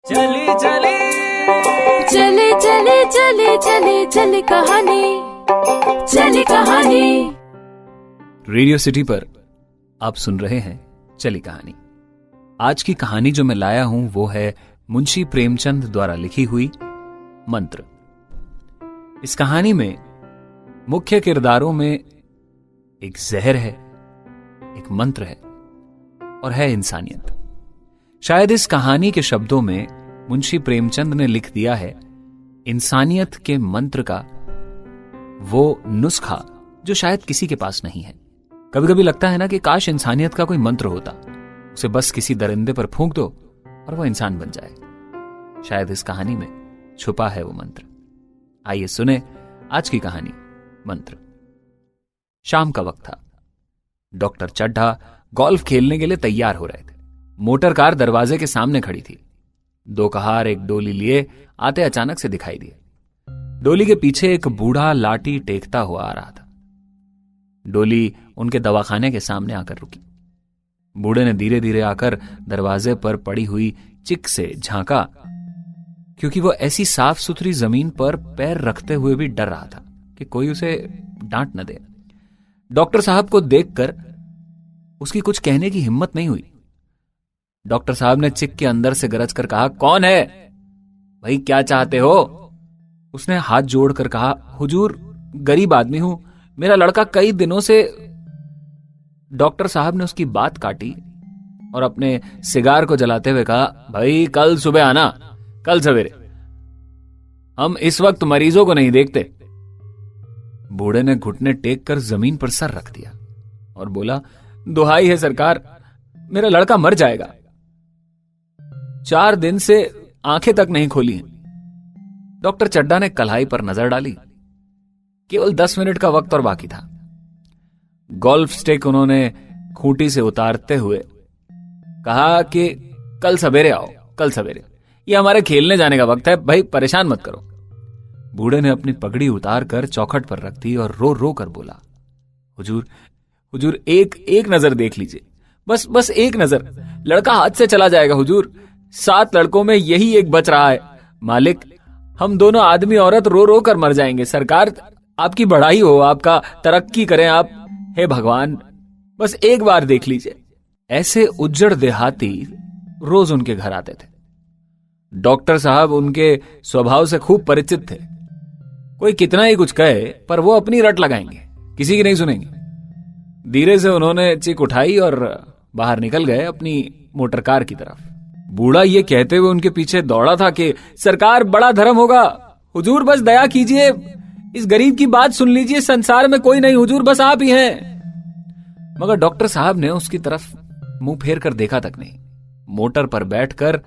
चली चली चले चले चले चले चले कहानी, चले कहानी। रेडियो सिटी पर आप सुन रहे हैं चली कहानी। आज की कहानी जो मैं लाया हूं वो है मुंशी प्रेमचंद द्वारा लिखी हुई मंत्र। इस कहानी में मुख्य किरदारों में एक जहर है, एक मंत्र है और है इंसानियत। शायद इस कहानी के शब्दों में मुंशी प्रेमचंद ने लिख दिया है इंसानियत के मंत्र का वो नुस्खा जो शायद किसी के पास नहीं है। कभी कभी लगता है ना कि काश इंसानियत का कोई मंत्र होता, उसे बस किसी दरिंदे पर फूंक दो और वो इंसान बन जाए। शायद इस कहानी में छुपा है वो मंत्र। आइए सुने आज की कहानी मंत्र। शाम का वक्त था। डॉक्टर चड्ढा गोल्फ खेलने के लिए तैयार हो रहे थे। मोटर कार दरवाजे के सामने खड़ी थी। दो कहार एक डोली लिए आते अचानक से दिखाई दिए। डोली के पीछे एक बूढ़ा लाठी टेकता हुआ आ रहा था। डोली उनके दवाखाने के सामने आकर रुकी। बूढ़े ने धीरे धीरे आकर दरवाजे पर पड़ी हुई चिक से झांका, क्योंकि वो ऐसी साफ सुथरी जमीन पर पैर रखते हुए भी डर रहा था कि कोई उसे डांट न दे। डॉक्टर साहब को देखकर उसकी कुछ कहने की हिम्मत नहीं हुई। डॉक्टर साहब ने चिक के अंदर से गरज कर कहा, कौन है भाई, क्या चाहते हो? उसने हाथ जोड़कर कहा, हुजूर गरीब आदमी हूं, मेरा लड़का कई दिनों से। डॉक्टर साहब ने उसकी बात काटी और अपने सिगार को जलाते हुए कहा, भाई कल सुबह आना, कल सवेरे, हम इस वक्त मरीजों को नहीं देखते। बूढ़े ने घुटने टेक कर जमीन पर सर रख दिया और बोला, दुहाई है सरकार, मेरा लड़का मर जाएगा। 4 दिन से आंखें तक नहीं खोली हैं। डॉक्टर चड्ढा ने कलाई पर नजर डाली। केवल 10 मिनट का वक्त और बाकी था। गोल्फ स्टिक उन्होंने खूंटी से उतारते हुए कहा कि कल सवेरे आओ, कल सवेरे, ये हमारे खेलने जाने का वक्त है, भाई परेशान मत करो। बूढ़े ने अपनी पगड़ी उतार कर चौखट पर रख दी और रो रो कर बोला, हुजूर हुजूर एक नजर देख लीजिए, बस एक नजर, लड़का हाथ से चला जाएगा हुजूर। 7 लड़कों में यही एक बच रहा है। मालिक, हम दोनों आदमी औरत रो रो कर मर जाएंगे। सरकार आपकी बढ़ाई हो, आपका तरक्की करें आप, हे भगवान, बस एक बार देख लीजिए। ऐसे उज्जड़ देहाती रोज उनके घर आते थे। डॉक्टर साहब उनके स्वभाव से खूब परिचित थे। कोई कितना ही कुछ कहे पर वो अपनी रट लगाएंगे, किसी की नहीं सुनेंगे। धीरे से उन्होंने चिक उठाई और बाहर निकल गए अपनी मोटर कार की तरफ। बूढ़ा ये कहते हुए उनके पीछे दौड़ा था कि सरकार बड़ा धर्म होगा, हुजूर बस दया कीजिए, इस गरीब की बात सुन लीजिए, संसार में कोई नहीं हुजूर, बस आप ही हैं। मगर डॉक्टर साहब ने उसकी तरफ मुंह फेर कर देखा तक नहीं। मोटर पर बैठकर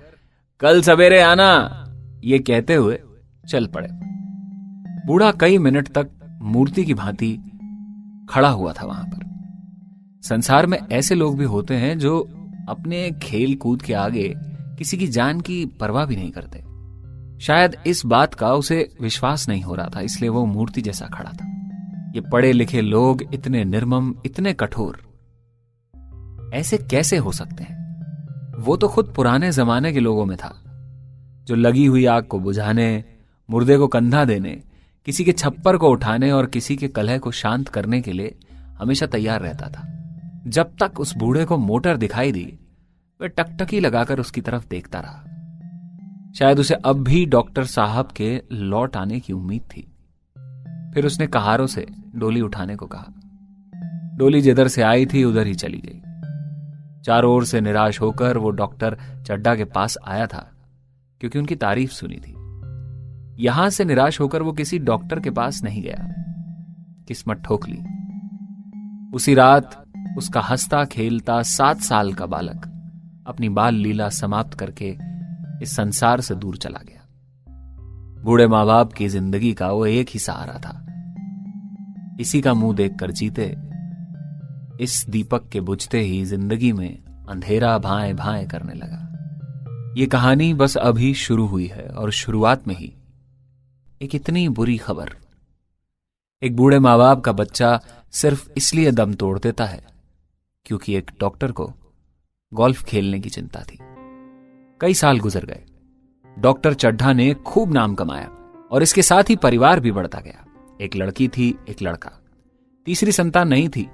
कल सवेरे आना ये कहते हुए चल पड़े। बूढ़ा कई मिनट तक मूर्ति की भांति खड़ा हुआ था वहां पर। संसार में ऐसे लोग भी होते हैं जो अपने खेल कूद के आगे किसी की जान की परवाह भी नहीं करते। शायद इस बात का उसे विश्वास नहीं हो रहा था, इसलिए वो मूर्ति जैसा खड़ा था। ये पढ़े लिखे लोग इतने निर्मम, इतने कठोर, ऐसे कैसे हो सकते हैं? वो तो खुद पुराने जमाने के लोगों में था, जो लगी हुई आग को बुझाने, मुर्दे को कंधा देने, किसी के छप्पर को उठाने और किसी के कलह को शांत करने के लिए हमेशा तैयार रहता था। जब तक उस बूढ़े को मोटर दिखाई दी, वह टकटकी लगाकर उसकी तरफ देखता रहा। शायद उसे अब भी डॉक्टर साहब के लौट आने की उम्मीद थी। फिर उसने कहारों से डोली उठाने को कहा। डोली जिधर से आई थी उधर ही चली गई। चारों ओर से निराश होकर वो डॉक्टर चड्ढा के पास आया था, क्योंकि उनकी तारीफ सुनी थी। यहां से निराश होकर वो किसी डॉक्टर के पास नहीं गया। किस्मत ठोक ली। उसी रात उसका हंसता खेलता 7 साल का बालक अपनी बाल लीला समाप्त करके इस संसार से दूर चला गया। बूढ़े माँ बाप की जिंदगी का वो एक ही सहारा था। इसी का मुंह देखकर जीते। इस दीपक के बुझते ही जिंदगी में अंधेरा भाए भाए करने लगा। ये कहानी बस अभी शुरू हुई है और शुरुआत में ही एक इतनी बुरी खबर। एक बूढ़े माँ बाप का बच्चा सिर्फ इसलिए दम तोड़ देता है क्योंकि एक डॉक्टर को गोल्फ खेलने की चिंता थी। कई साल गुजर गए। डॉक्टर चड्ढा ने खूब नाम कमाया और इसके साथ ही परिवार भी बढ़ता गया। एक लड़की थी, एक लड़का, तीसरी संतान नहीं थी।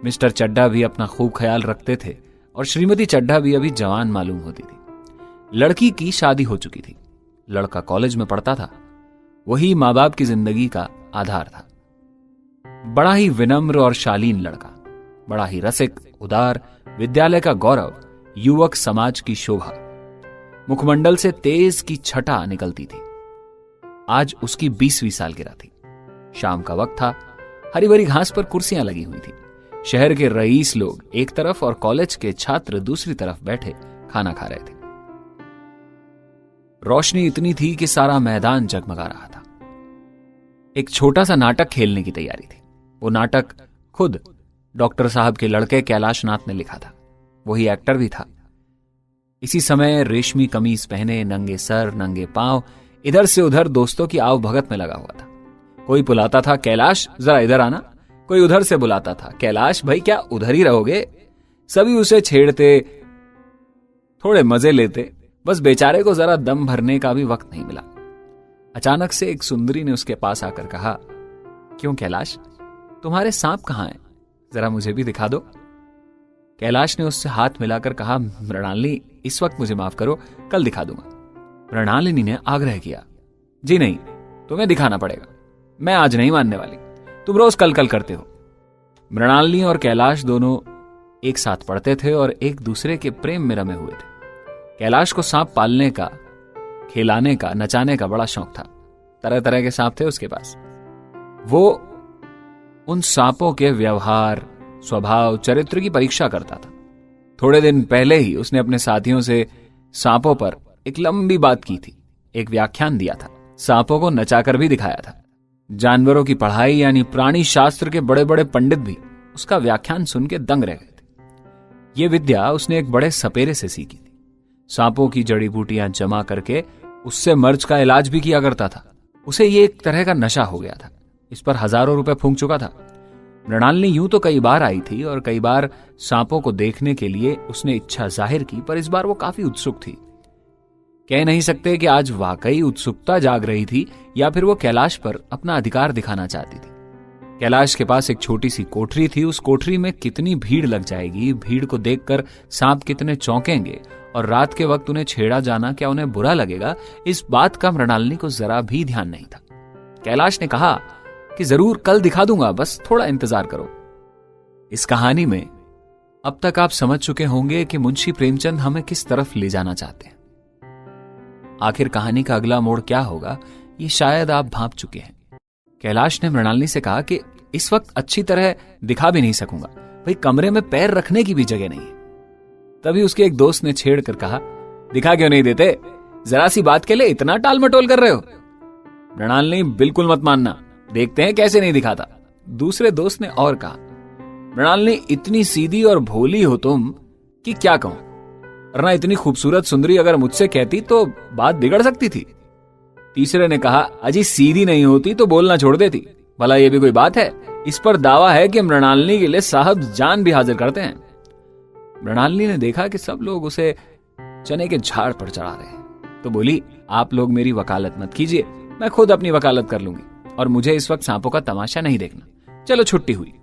मिस्टर चड्ढा भी अपना खूब ख्याल रखते थे और श्रीमती चड्ढा भी अभी जवान मालूम होती थी। लड़की की शादी हो चुकी थी, लड़का कॉलेज में पढ़ता था। वही माँ बाप की जिंदगी का आधार था। बड़ा ही विनम्र और शालीन लड़का, बड़ा ही रसिक, उदार, विद्यालय का गौरव, युवक समाज की शोभा। मुखमंडल से तेज की छटा निकलती थी। आज उसकी 20वीं सालगिरह थी। शाम का वक्त था। हरी भरी घास पर कुर्सियां लगी हुई थी। शहर के रईस लोग एक तरफ और कॉलेज के छात्र दूसरी तरफ बैठे खाना खा रहे थे। रोशनी इतनी थी कि सारा मैदान जगमगा रहा था। एक छोटा सा नाटक खेलने की तैयारी थी। वो नाटक खुद डॉक्टर साहब के लड़के कैलाश नाथ ने लिखा था। वही एक्टर भी था। इसी समय रेशमी कमीज पहने, नंगे सर नंगे पांव, इधर से उधर दोस्तों की आव भगत में लगा हुआ था। कोई बुलाता था, कैलाश जरा इधर आना। कोई उधर से बुलाता था, कैलाश भाई क्या उधर ही रहोगे। सभी उसे छेड़ते, थोड़े मजे लेते। बस बेचारे को जरा दम भरने का भी वक्त नहीं मिला। अचानक से एक सुंदरी ने उसके पास आकर कहा, क्यों कैलाश, तुम्हारे सांप कहां हैं? जरा मुझे भी दिखा दो। कैलाश ने उससे हाथ मिलाकर कहा, मृणालिनी इस वक्त मुझे माफ करो, कल दिखा दूंगा। मृणालिनी ने आग्रह किया, जी नहीं, तुम्हें दिखाना पड़ेगा, मैं आज नहीं मानने वाली, तुम रोज कल कल करते हो। मृणालिनी और कैलाश दोनों एक साथ पढ़ते थे और एक दूसरे के प्रेम में रमे हुए थे। कैलाश को सांप पालने का, खिलाने का, नचाने का बड़ा शौक था। तरह तरह के सांप थे उसके पास। वो उन सांपों के व्यवहार, स्वभाव, चरित्र की परीक्षा करता था। थोड़े दिन पहले ही उसने अपने साथियों से सांपों पर एक लंबी बात की थी, एक व्याख्यान दिया था। सांपों को नचाकर भी दिखाया था। जानवरों की पढ़ाई यानी प्राणी शास्त्र के बड़े बड़े पंडित भी उसका व्याख्यान सुन के दंग रह गए थे। ये विद्या उसने एक बड़े सपेरे से सीखी थी। सांपों की जड़ी बूटियां जमा करके उससे मर्ज का इलाज भी किया करता था। उसे ये एक तरह का नशा हो गया था। इस पर हजारों रुपए फूंक चुका था। मृणालिनी यूं तो कई बार आई थी और कई बार सांपों को देखने के लिए उसने इच्छा जाहिर की, पर इस बार वो काफी उत्सुक थी। कह नहीं सकते कि आज वाकई उत्सुकता जाग रही थी या फिर वो कैलाश पर अपना अधिकार दिखाना चाहती थी। कैलाश के पास एक छोटी सी कोठरी थी। उस कोठरी में कितनी भीड़ लग जाएगी, भीड़ को देखकर सांप कितने चौंकेंगे और रात के वक्त उन्हें छेड़ा जाना क्या उन्हें बुरा लगेगा, इस बात का मृणालिनी को जरा भी ध्यान नहीं था। कैलाश ने कहा कि जरूर कल दिखा दूंगा, बस थोड़ा इंतजार करो। इस कहानी में अब तक आप समझ चुके होंगे कि मुंशी प्रेमचंद हमें किस तरफ ले जाना चाहते हैं। आखिर कहानी का अगला मोड़ क्या होगा, ये शायद आप भांप चुके हैं। कैलाश ने मृणालिनी से कहा कि इस वक्त अच्छी तरह दिखा भी नहीं सकूंगा, भाई कमरे में पैर रखने की भी जगह नहीं है। तभी उसके एक दोस्त ने छेड़ कर कहा, दिखा क्यों नहीं देते, जरा सी बात के लिए इतना टाल मटोल कर रहे हो। मृणालिनी बिल्कुल मत मानना, देखते हैं कैसे नहीं दिखाता। दूसरे दोस्त ने और कहा, मृणालिनी इतनी सीधी और भोली हो तुम कि क्या कहूं, वरना इतनी खूबसूरत सुंदरी अगर मुझसे कहती तो बात बिगड़ सकती थी। तीसरे ने कहा, अजी सीधी नहीं होती तो बोलना छोड़ देती, भला ये भी कोई बात है। इस पर दावा है कि मृणालिनी के लिए साहब जान भी हाजिर करते हैं। मृणालिनी ने देखा कि सब लोग उसे चने के झाड़ पर चढ़ा रहे हैं, तो बोली, आप लोग मेरी वकालत मत कीजिए, मैं खुद अपनी वकालत कर लूंगी और मुझे इस वक्त सांपों का तमाशा नहीं देखना। चलो छुट्टी हुई।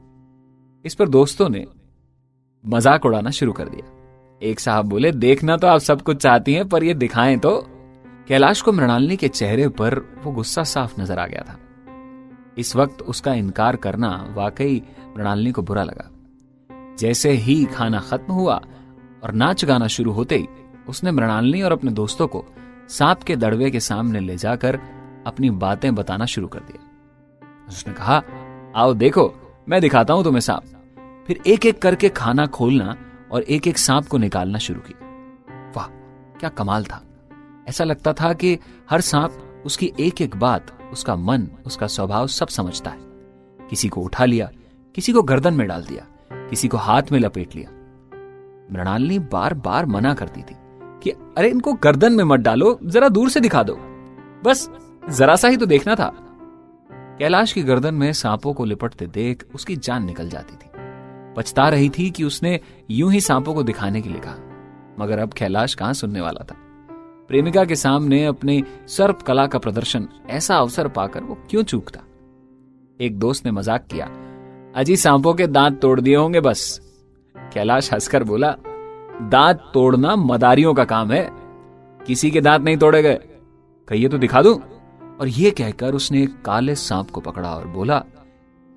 इस पर दोस्तों ने मजाक उड़ाना शुरू कर दिया। एक साहब बोले, देखना तो आप सब कुछ चाहती हैं, पर ये दिखाएं तो। कैलाश को मृणालिनी के चेहरे पर वो गुस्सा साफ नजर आ गया था। इस वक्त उसका इनकार करना वाकई मृणालिनी को बुरा लगा। जैसे ही खाना खत्म हुआ और नाच गाना शुरू होते ही उसने मृणालिनी और अपने दोस्तों को सांप के दड़वे के सामने ले जाकर अपनी बातें बताना शुरू कर दिया। उसने कहा, आओ देखो, मैं दिखाता हूं तुम्हें सांप। फिर एक एक करके खाना खोलना और एक एक सांप को निकालना शुरू किया। वाह क्या कमाल था। ऐसा लगता था कि हर सांप उसकी एक एक बात, उसका मन, उसका स्वभाव सब समझता है। किसी को उठा लिया, किसी को गर्दन में डाल दिया, किसी को हाथ में लपेट लिया। मृणालिनी बार बार मना करती थी कि अरे इनको गर्दन में मत डालो, जरा दूर से दिखा दो, बस जरा सा ही तो देखना था। कैलाश की गर्दन में सांपों को लिपटते देख उसकी जान निकल जाती थी। पछता रही थी कि उसने यूं ही सांपों को दिखाने के लिए कहा, मगर अब कैलाश कहां सुनने वाला था। प्रेमिका के सामने अपनी सर्प कला का प्रदर्शन, ऐसा अवसर पाकर वो क्यों चूकता। एक दोस्त ने मजाक किया, अजी सांपों के दांत तोड़ दिए होंगे बस। कैलाश हंसकर बोला, दांत तोड़ना मदारियों का काम है, किसी के दांत नहीं तोड़े गए, कहिए तो दिखा दूं। और यह कहकर उसने एक काले सांप को पकड़ा और बोला,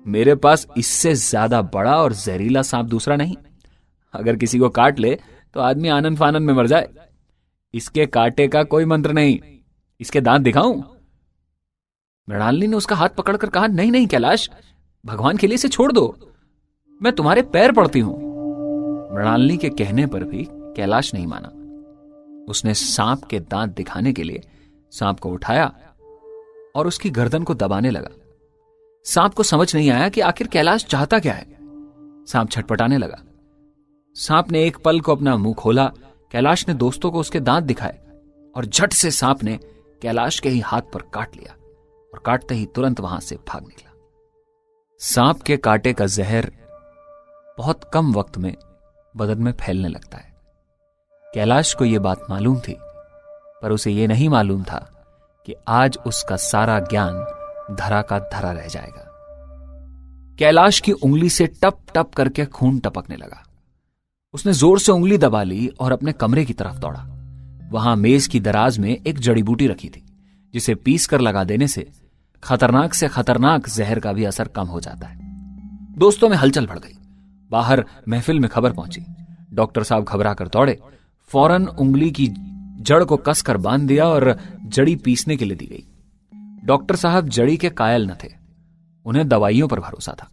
मेरे पास इससे ज्यादा बड़ा और जहरीला सांप दूसरा नहीं। अगर किसी को काट ले तो आदमी आनंद फानंद में मर जाए। इसके कांटे का कोई मंत्र नहीं, इसके दांत दिखाऊं? मृणालिनी ने उसका हाथ पकड़कर कहा, नहीं नहीं कैलाश, भगवान के लिए इसे छोड़ दो, मैं तुम्हारे पैर पड़ती हूं। मृणालिनी के कहने पर भी कैलाश नहीं माना। उसने सांप के दांत दिखाने के लिए सांप को उठाया और उसकी गर्दन को दबाने लगा। सांप को समझ नहीं आया कि आखिर कैलाश चाहता क्या है। सांप छटपटाने लगा। सांप ने एक पल को अपना मुंह खोला। कैलाश ने दोस्तों को उसके दांत दिखाए और झट से सांप ने कैलाश के ही हाथ पर काट लिया और काटते ही तुरंत वहां से भाग निकला। सांप के कांटे का जहर बहुत कम वक्त में बदन में फैलने लगता है। कैलाश को यह बात मालूम थी, पर उसे यह नहीं मालूम था कि आज उसका सारा ज्ञान धरा का धरा रह जाएगा। कैलाश की उंगली से टप टप करके खून टपकने लगा। उसने जोर से उंगली दबा ली और अपने कमरे की तरफ दौड़ा। वहां मेज की दराज में एक जड़ी बूटी रखी थी, जिसे पीस कर लगा देने से खतरनाक से खतरनाक जहर का भी असर कम हो जाता है। दोस्तों में हलचल बढ़ गई। बाहर महफिल में खबर पहुंची। डॉक्टर साहब घबरा कर दौड़े। फौरन उंगली की जड़ को कसकर बांध दिया और जड़ी पीसने के लिए दी गई। डॉक्टर साहब जड़ी के कायल न थे, उन्हें दवाइयों पर भरोसा था।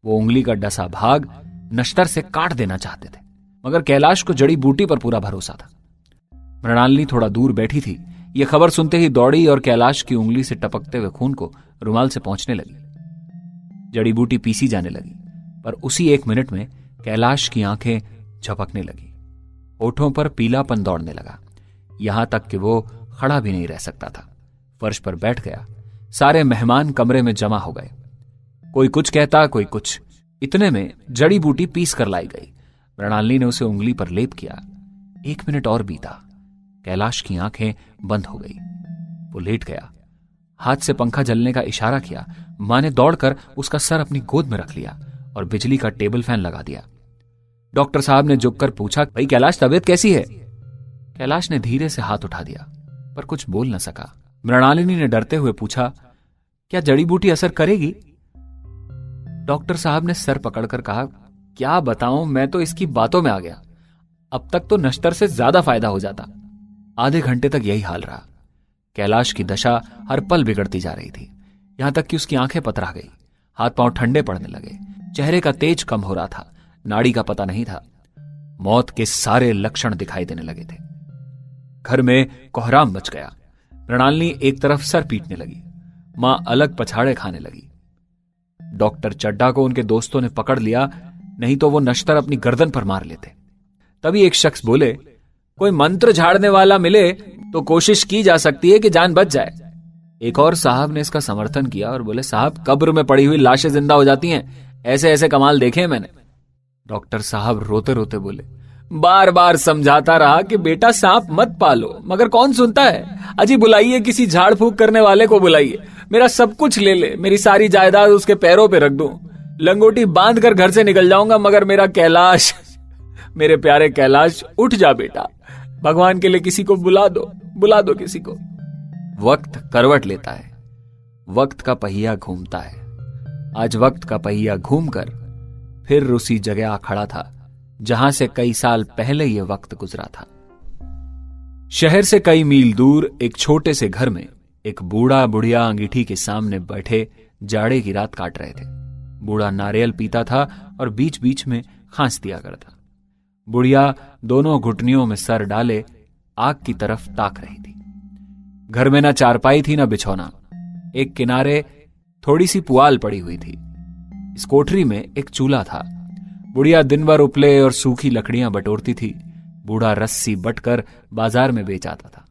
वो उंगली का डसा भाग नश्तर से काट देना चाहते थे, मगर कैलाश को जड़ी बूटी पर पूरा भरोसा था। मृणालिनी थोड़ा दूर बैठी थी। यह खबर सुनते ही दौड़ी और कैलाश की उंगली से टपकते हुए खून को रुमाल से पोंछने लगी। जड़ी बूटी पीसी जाने लगी, पर उसी 1 मिनट में कैलाश की आंखें झपकने लगी। होठों पर पीलापन दौड़ने लगा, यहां तक कि वो खड़ा भी नहीं रह सकता था। फर्श पर बैठ गया। सारे मेहमान कमरे में जमा हो गए। कोई कुछ कहता, कोई कुछ। इतने में जड़ी बूटी पीस कर लाई गई। मृणालिनी ने उसे उंगली पर लेप किया। 1 मिनट और बीता। कैलाश की आंखें बंद हो गई। वो लेट गया। हाथ से पंखा जलने का इशारा किया। मां ने दौड़कर उसका सर अपनी गोद में रख लिया और बिजली का टेबल फैन लगा दिया। डॉक्टर साहब ने झुककर पूछा, भाई कैलाश, तबीयत कैसी है? कैलाश ने धीरे से हाथ उठा दिया, पर कुछ बोल न सका। मृणालिनी ने डरते हुए पूछा, क्या जड़ी बूटी असर करेगी? डॉक्टर साहब ने सर पकड़कर कहा, क्या बताऊं, मैं तो इसकी बातों में आ गया। अब तक तो नश्तर से ज्यादा फायदा हो जाता। आधे घंटे तक यही हाल रहा। कैलाश की दशा हर पल बिगड़ती जा रही थी, यहां तक कि उसकी आंखें पतरा गई, हाथ पांव ठंडे पड़ने लगे, चेहरे का तेज कम हो रहा था, नाड़ी का पता नहीं था। मौत के सारे लक्षण दिखाई देने लगे थे। घर में कोहराम मच गया। मृणालिनी एक तरफ सर पीटने लगी। मां अलग पछाड़े खाने लगी। डॉक्टर चड्डा को उनके दोस्तों ने पकड़ लिया, नहीं तो वो नश्तर अपनी गर्दन पर मार लेते। तभी एक शख्स बोले, कोई मंत्र झाड़ने वाला मिले तो कोशिश की जा सकती है कि जान बच जाए। एक और साहब ने इसका समर्थन किया और बोले, साहब, कब्र में पड़ी हुई लाशें जिंदा हो जाती हैं, ऐसे ऐसे कमाल देखे हैं मैंने। डॉक्टर साहब रोते रोते बोले, बार बार समझाता रहा कि बेटा सांप मत पालो, मगर कौन सुनता है। अजी बुलाइए, किसी झाड़ फूक करने वाले को बुलाइए, मेरा सब कुछ ले ले, मेरी सारी जायदाद उसके पैरों पे रख दूं, लंगोटी बांध कर घर से निकल जाऊंगा, मगर मेरा कैलाश, मेरे प्यारे कैलाश, उठ जा बेटा, भगवान के लिए किसी को बुला दो किसी को। वक्त करवट लेता है, वक्त का पहिया घूमता है। आज वक्त का पहिया घूमकर फिर उसी जगह आ खड़ा था जहां से कई साल पहले यह वक्त गुजरा था। शहर से कई मील दूर एक छोटे से घर में एक बूढ़ा बुढ़िया अंगीठी के सामने बैठे जाड़े की रात काट रहे थे। बूढ़ा नारियल पीता था और बीच बीच में खांस दिया करता। बुढ़िया दोनों घुटनियों में सर डाले आग की तरफ ताक रही थी। घर में ना चारपाई थी ना बिछौना। एक किनारे थोड़ी सी पुआल पड़ी हुई थी। इस कोठरी में एक चूल्हा था। बुढ़िया दिन भर उपले और सूखी लकड़ियां बटोरती थी। बूढ़ा रस्सी बटकर बाजार में बेच आता था।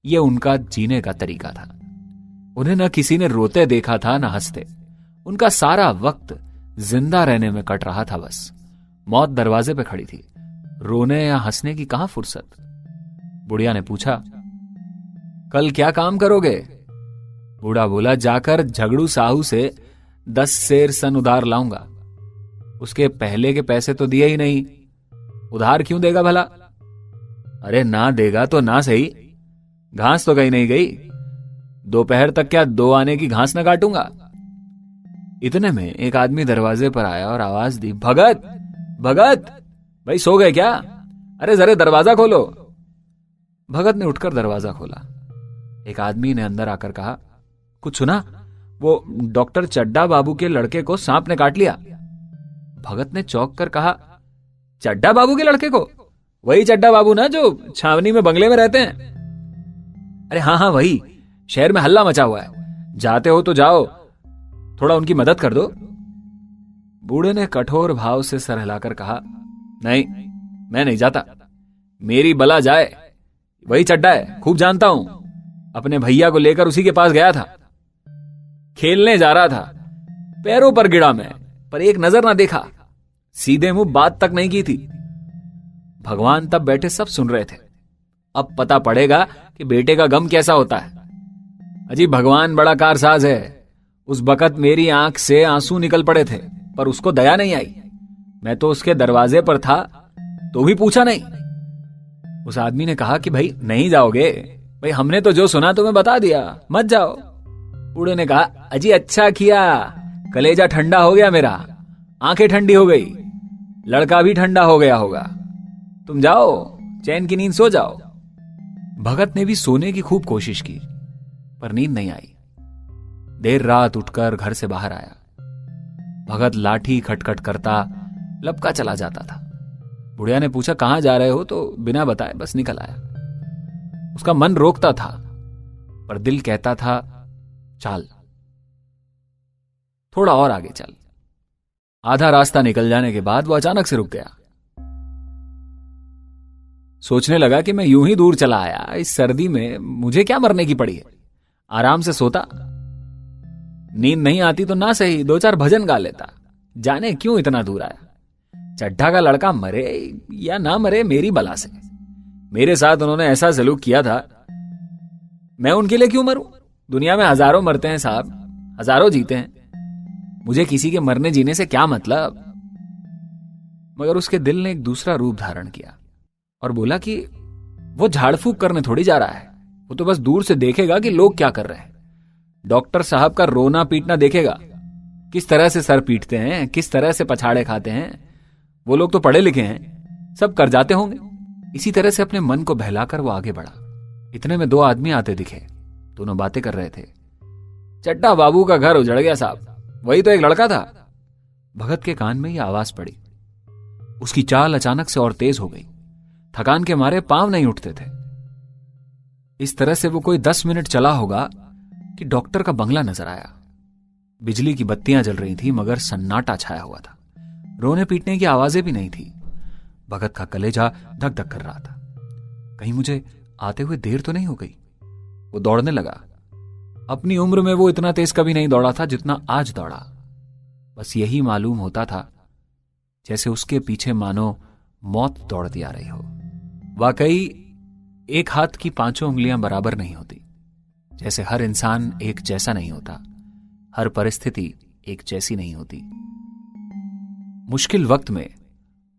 यह उनका जीने का तरीका था। उन्हें न किसी ने रोते देखा था न हंसते। उनका सारा वक्त जिंदा रहने में कट रहा था बस। मौत दरवाजे पे खड़ी थी। रोने या हंसने की कहां फुर्सत। बुढ़िया ने पूछा, कल क्या काम करोगे? बूढ़ा बोला, जाकर झगड़ू साहू से 10 सेर सन उधार लाऊंगा। उसके पहले के पैसे तो दिए ही नहीं, उधार क्यों देगा भला? अरे ना देगा तो ना सही, घास तो कहीं नहीं गई, दोपहर तक क्या 2 आने की घास न काटूंगा। इतने में एक आदमी दरवाजे पर आया और आवाज दी, भगत भगत, भाई सो गए क्या? अरे जरा दरवाजा खोलो। भगत ने उठकर दरवाजा खोला। एक आदमी ने अंदर आकर कहा, कुछ सुना? वो डॉक्टर चड्डा बाबू के लड़के को सांप ने काट लिया। भगत ने चौंक कर कहा, चड्डा बाबू के लड़के को? वही चड्डा बाबू ना जो छावनी में बंगले में रहते हैं? अरे हाँ हाँ वही, शहर में हल्ला मचा हुआ है, जाते हो तो जाओ, थोड़ा उनकी मदद कर दो। बूढ़े ने कठोर भाव से सर हिलाकर कहा, नहीं मैं नहीं जाता, मेरी बला जाए, वही चड्डा है, खूब जानता हूं, अपने भैया को लेकर उसी के पास गया था, खेलने जा रहा था, पैरों पर गिरा मैं, पर एक नजर ना देखा, सीधे मुंह बात तक नहीं की थी। भगवान तब बैठे सब सुन रहे थे। अब पता पड़ेगा कि बेटे का गम कैसा होता है। अजी भगवान बड़ा कारसाज है। उस बकत मेरी आंख से आंसू निकल पड़े थे, पर उसको दया नहीं आई। मैं तो उसके दरवाजे पर था तो भी पूछा नहीं। उस आदमी ने कहा कि भाई नहीं जाओगे? भाई हमने तो जो सुना तुम्हें बता दिया, मत जाओ। बूढ़े ने कहा, अजी अच्छा किया, कलेजा ठंडा हो गया मेरा, आंखें ठंडी हो गई, लड़का भी ठंडा हो गया होगा, तुम जाओ, चैन की नींद सो जाओ। भगत ने भी सोने की खूब कोशिश की, पर नींद नहीं आई। देर रात उठकर घर से बाहर आया। भगत लाठी खटखट करता लपका चला जाता था। बुढ़िया ने पूछा, कहां जा रहे हो? तो बिना बताए बस निकल आया। उसका मन रोकता था, पर दिल कहता था, चल थोड़ा और आगे चल। आधा रास्ता निकल जाने के बाद वो अचानक से रुक गया। सोचने लगा कि मैं यूं ही दूर चला आया, इस सर्दी में मुझे क्या मरने की पड़ी है, आराम से सोता, नींद नहीं आती तो ना सही 2-4 भजन गा लेता, जाने क्यों इतना दूर आया। चड्ढा का लड़का मरे या ना मरे मेरी बला से, मेरे साथ उन्होंने ऐसा सलूक किया था, मैं उनके लिए क्यों मरूं? दुनिया में हजारों मरते हैं साहब, हजारों जीते हैं, मुझे किसी के मरने जीने से क्या मतलब। मगर उसके दिल ने एक दूसरा रूप धारण किया और बोला कि वो झाड़ फूक करने थोड़ी जा रहा है, वो तो बस दूर से देखेगा कि लोग क्या कर रहे हैं। डॉक्टर साहब का रोना पीटना देखेगा, किस तरह से सर पीटते हैं, किस तरह से पछाड़े खाते हैं। वो लोग तो पढ़े लिखे हैं, सब कर जाते होंगे। इसी तरह से अपने मन को बहलाकर वो आगे बढ़ा। इतने में 2 आदमी आते दिखे, दोनों बातें कर रहे थे। चड्डा बाबू का घर उजड़ गया साहब, वही तो एक लड़का था। भगत के कान में ये आवाज पड़ी। उसकी चाल अचानक से और तेज हो गई, थकान के मारे पांव नहीं उठते थे। इस तरह से वो कोई 10 मिनट चला होगा कि डॉक्टर का बंगला नजर आया। बिजली की बत्तियां जल रही थी, मगर सन्नाटा छाया हुआ था, रोने पीटने की आवाजें भी नहीं थी। भगत का कलेजा धक धक कर रहा था, कहीं मुझे आते हुए देर तो नहीं हो गई। वो दौड़ने लगा। अपनी उम्र में वो इतना तेज कभी नहीं दौड़ा था जितना आज दौड़ा। बस यही मालूम होता था जैसे उसके पीछे मानो मौत दौड़ती आ रही हो। वाकई एक हाथ की 5 उंगलियां बराबर नहीं होती, जैसे हर इंसान एक जैसा नहीं होता, हर परिस्थिति एक जैसी नहीं होती। मुश्किल वक्त में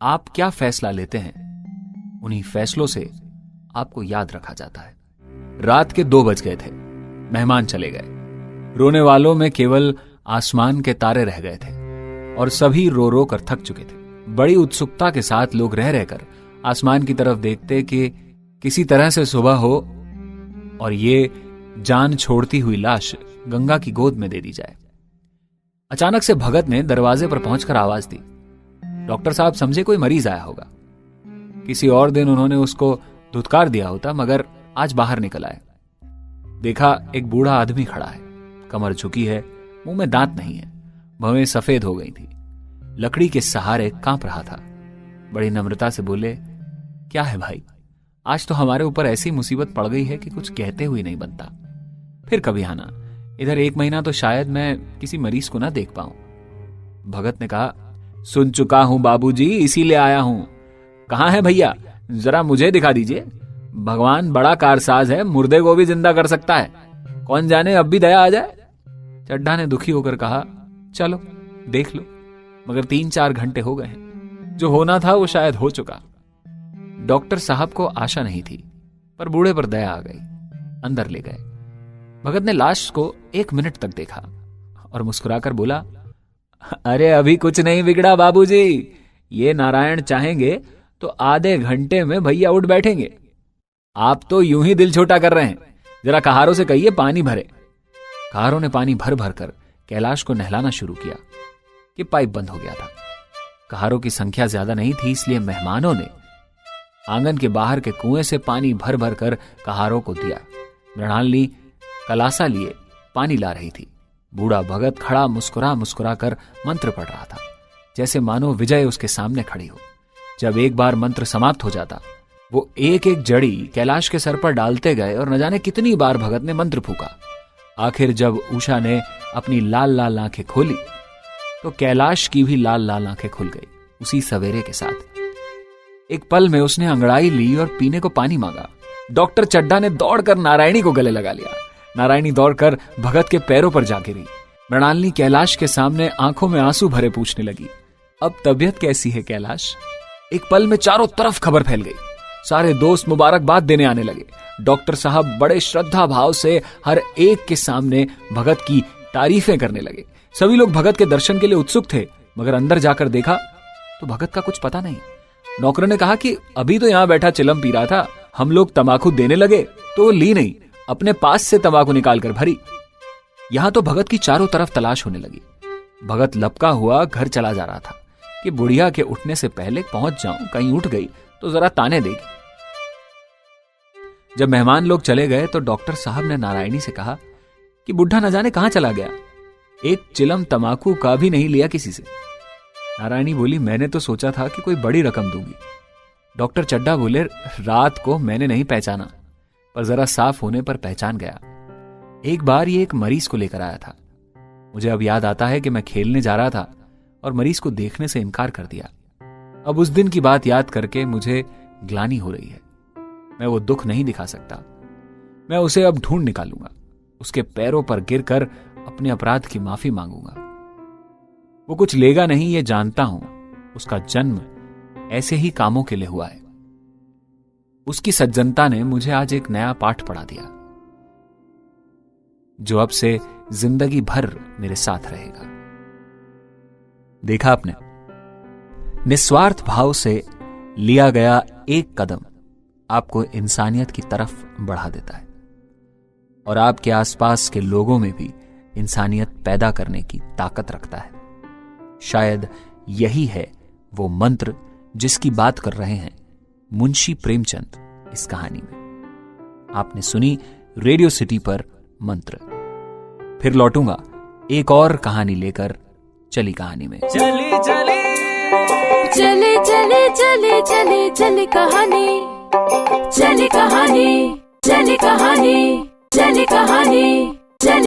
आप क्या फैसला लेते हैं, उन्हीं फैसलों से आपको याद रखा जाता है। रात के 2 बज गए थे, मेहमान चले गए। रोने वालों में केवल आसमान के तारे रह गए थे और सभी रो रो कर थक चुके थे। बड़ी उत्सुकता के साथ लोग रह रहकर आसमान की तरफ देखते कि किसी तरह से सुबह हो और ये जान छोड़ती हुई लाश गंगा की गोद में दे दी जाए। अचानक से भगत ने दरवाजे पर पहुंचकर आवाज दी। डॉक्टर साहब समझे कोई मरीज आया होगा। किसी और दिन उन्होंने उसको धुतकार दिया होता, मगर आज बाहर निकल आए। देखा एक बूढ़ा आदमी खड़ा है, कमर झुकी है, मुंह में दांत नहीं है, भवें सफेद हो गई थी, लकड़ी के सहारे कांप रहा था। बड़ी नम्रता से बोले, क्या है भाई, आज तो हमारे ऊपर ऐसी मुसीबत पड़ गई है कि कुछ कहते हुए नहीं बनता। फिर कभी आना, इधर 1 महीना तो शायद मैं किसी मरीज को ना देख पाऊं। भगत ने कहा, सुन चुका हूं बाबूजी, इसीलिए आया हूं। कहां है भैया, जरा मुझे दिखा दीजिए। भगवान बड़ा कारसाज है, मुर्दे को भी जिंदा कर सकता है, कौन जाने अब भी दया आ जाए। चड्ढा ने दुखी होकर कहा, चलो देख लो, मगर 3-4 घंटे हो गए हैं, जो होना था वो शायद हो चुका। डॉक्टर साहब को आशा नहीं थी, पर बूढ़े पर दया आ गई। अंदर ले गए। भगत ने लाश को 1 मिनट तक देखा और मुस्कुराकर बोला, अरे अभी कुछ नहीं बिगड़ा बाबूजी, ये नारायण चाहेंगे तो आधे घंटे में भैया उठ बैठेंगे। आप तो यूं ही दिल छोटा कर रहे हैं, जरा कहारों से कहिए पानी भरे। कहारों ने पानी भर भर कर कैलाश को नहलाना शुरू किया कि पाइप बंद हो गया था। कहारों की संख्या ज्यादा नहीं थी, इसलिए मेहमानों ने आंगन के बाहर के कुएं से पानी भर भर कर कहारों को दिया। मृणालिनी कलासा लिए पानी ला रही थी। बूढ़ा भगत खड़ा मुस्कुरा मुस्कुरा कर मंत्र पढ़ रहा था, जैसे मानो विजय उसके सामने खड़ी हो। जब एक बार मंत्र समाप्त हो जाता, वो एक एक जड़ी कैलाश के सर पर डालते गए और न जाने कितनी बार भगत ने मंत्र फूका। आखिर जब उषा ने अपनी लाल लाल आंखें खोली तो कैलाश की भी लाल लाल आंखें खुल गई, उसी सवेरे के साथ। एक पल में उसने अंगड़ाई ली और पीने को पानी मांगा। डॉक्टर चड्ढा ने दौड़कर नारायणी को गले लगा लिया। नारायणी दौड़कर भगत के पैरों पर जा गिरी। मृणालिनी कैलाश के सामने आंखों में आंसू भरे पूछने लगी, अब तबीयत कैसी है कैलाश? एक पल में चारों तरफ खबर फैल गई। सारे दोस्त मुबारकबाद देने आने लगे। डॉक्टर साहब बड़े श्रद्धा भाव से हर एक के सामने भगत की तारीफें करने लगे। सभी लोग भगत के दर्शन के लिए उत्सुक थे, मगर अंदर जाकर देखा तो भगत का कुछ पता नहीं। नौकर ने कहा कि अभी तो यहां बैठा चिलम पी रहा था, हम लोग तंबाकू देने लगे तो वो ली नहीं, अपने पास से तंबाकू निकाल कर भरी। यहां तो भगत की चारों तरफ तलाश होने लगी। भगत लपका हुआ घर चला जा रहा था कि बुढ़िया के उठने से पहले पहुंच जाऊं, कहीं उठ गई तो जरा ताने देगी। जब मेहमान लोग चले गए तो डॉक्टर साहब ने नारायणी से कहा कि बुढ़ा न जाने कहां चला गया, एक चिलम तंबाकू का भी नहीं लिया किसी से। नारायणी बोली, मैंने तो सोचा था कि कोई बड़ी रकम दूंगी। डॉक्टर चड्ढा बोले, रात को मैंने नहीं पहचाना, पर जरा साफ होने पर पहचान गया। एक बार ये एक मरीज को लेकर आया था। मुझे अब याद आता है कि मैं खेलने जा रहा था और मरीज को देखने से इनकार कर दिया। अब उस दिन की बात याद करके मुझे ग्लानि हो रही है। मैं वो दुख नहीं दिखा सकता। मैं उसे अब ढूंढ निकालूंगा, उसके पैरों पर गिरकर अपने अपराध की माफी मांगूंगा। वो कुछ लेगा नहीं, ये जानता हूं। उसका जन्म ऐसे ही कामों के लिए हुआ है। उसकी सज्जनता ने मुझे आज एक नया पाठ पढ़ा दिया, जो अब से जिंदगी भर मेरे साथ रहेगा। देखा आपने, निस्वार्थ भाव से लिया गया एक कदम आपको इंसानियत की तरफ बढ़ा देता है और आपके आसपास के लोगों में भी इंसानियत पैदा करने की ताकत रखता है। शायद यही है वो मंत्र जिसकी बात कर रहे हैं मुंशी प्रेमचंद इस कहानी में। आपने सुनी रेडियो सिटी पर मंत्र। फिर लौटूंगा एक और कहानी लेकर चली कहानी में। चले चले चले चले चले चले चले कहानी, चले कहानी, चले कहानी, चले कहानी।